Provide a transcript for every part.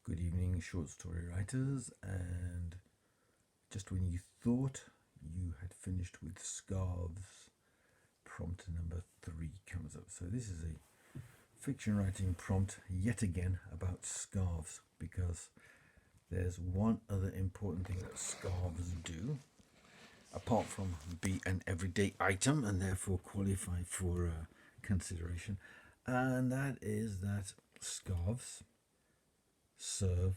Good evening, short story writers. And just when you thought you had finished with scarves, prompt number 3 comes up. So, this is a fiction writing prompt yet again about scarves because there's one other important thing that scarves do, apart from be an everyday item and therefore qualify for consideration, and that is that scarves serve.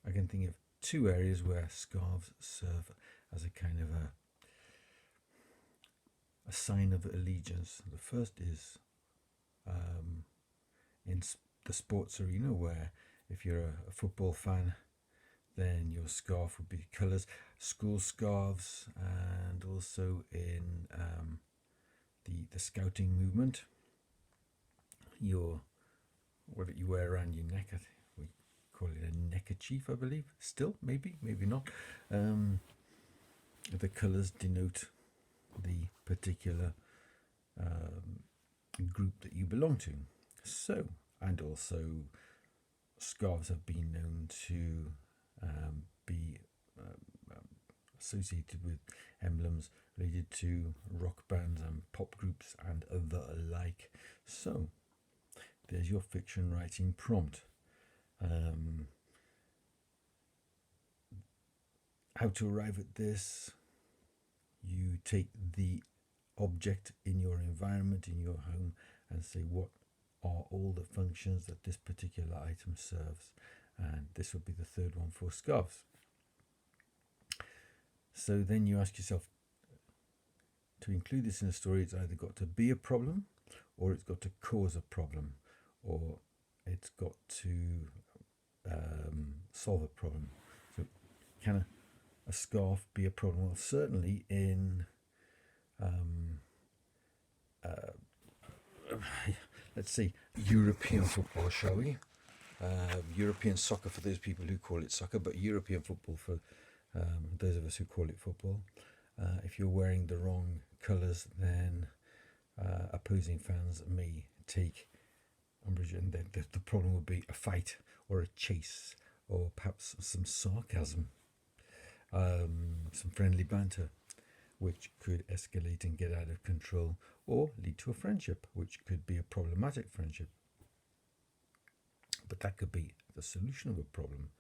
I can think of two areas where scarves serve as a kind of a sign of allegiance. The first is in the sports arena, where if you're a football fan, then your scarf would be colours, school scarves, and also in the scouting movement, your what you wear around your neck. We call it a neckerchief, I believe. Still, maybe not. The colours denote the particular group that you belong to. So, and also, scarves have been known to be associated with emblems related to rock bands and pop groups and the like. So, there's your fiction writing prompt. How to arrive at this? You take the object in your environment, in your home, and say what are all the functions that this particular item serves. And this will be the third one for scarves. So then you ask yourself, to include this in a story, it's either got to be a problem, or it's got to cause a problem, or it's got to solve a problem. So can a scarf be a problem? Well, certainly in let's see, European football, shall we? European soccer for those people who call it soccer, but European football for those of us who call it football. If you're wearing the wrong colours, then opposing fans may take umbrage, and the problem would be a fight or a chase, or perhaps some sarcasm, some friendly banter, which could escalate and get out of control, or lead to a friendship, which could be a problematic friendship. But that could be the solution of a problem.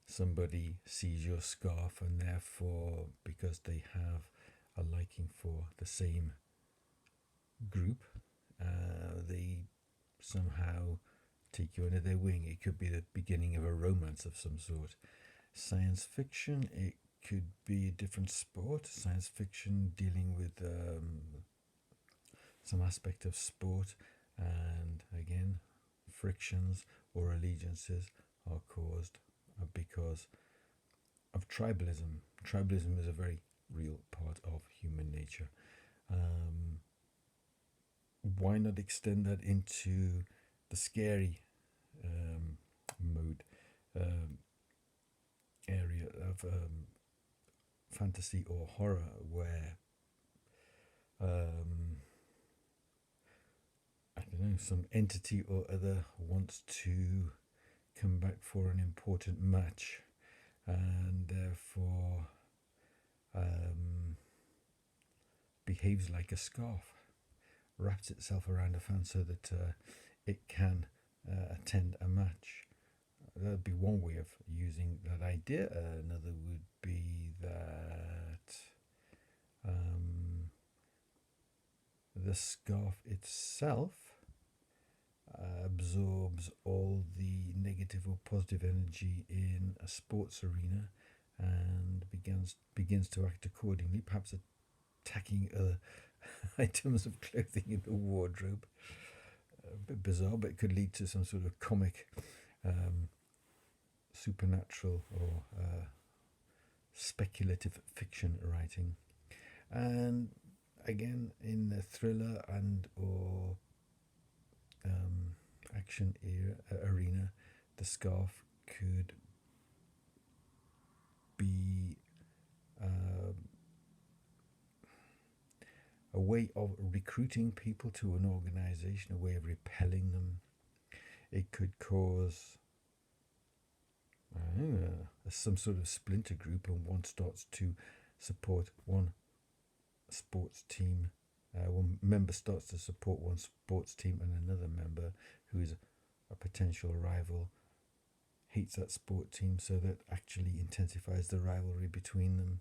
Somebody sees your scarf, and therefore, because they have a liking for the same group, they somehow take you under their wing. It could be the beginning of a romance of some sort. Science fiction, it could be a different sport. Science fiction dealing with some aspect of sport, and again, frictions or allegiances are caused because of tribalism. Tribalism is a very real part of human nature. Why not extend that into the scary mode, area of fantasy or horror, where I don't know, some entity or other wants to come back for an important match, and therefore behaves like a scarf, wraps itself around a fan so that it can attend a match. That would be one way of using that idea. Another would be that the scarf itself absorbs all the negative or positive energy in a sports arena and begins to act accordingly, perhaps attacking other items of clothing in the wardrobe. A bit bizarre, but it could lead to some sort of comic, supernatural, or speculative fiction writing. And again, in the thriller and or action arena, the scarf could be a way of recruiting people to an organization, a way of repelling them. It could cause some sort of splinter group, and one starts to support one sports team. One member starts to support one sports team, and another member who is a potential rival hates that sport team, so that actually intensifies the rivalry between them.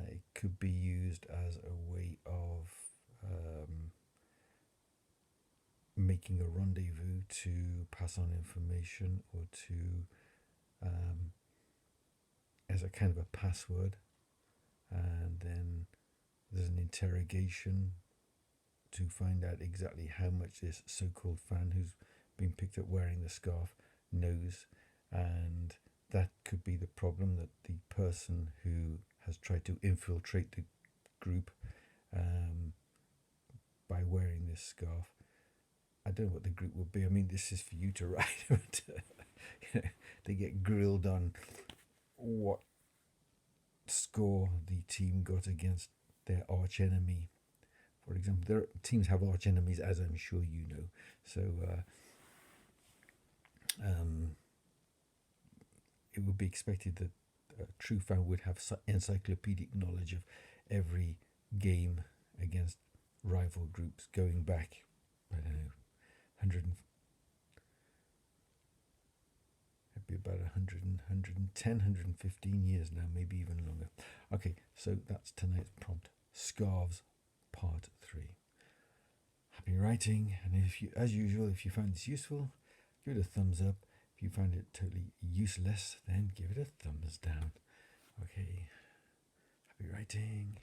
It could be used as a way of making a rendezvous to pass on information, or to as a kind of a password, and then there's an interrogation to find out exactly how much this so-called fan who's been picked up wearing the scarf knows, and that could be the problem, that the person who has tried to infiltrate the group by wearing this scarf. I don't know what the group will be. I mean, this is for you to write, but they get grilled on what score the team got against their arch enemy. For example, their teams have arch enemies, as I'm sure you know. So it would be expected that a true fan would have encyclopedic knowledge of every game against rival groups going back, I don't know, 100. It'd be about 100, 110, 115 years now, maybe even longer. Okay, so that's tonight's prompt. Scarves, part 3. Happy writing, and if you, as usual, if you found this useful, give it a thumbs up. If you find it totally useless, then give it a thumbs down. Okay, happy writing.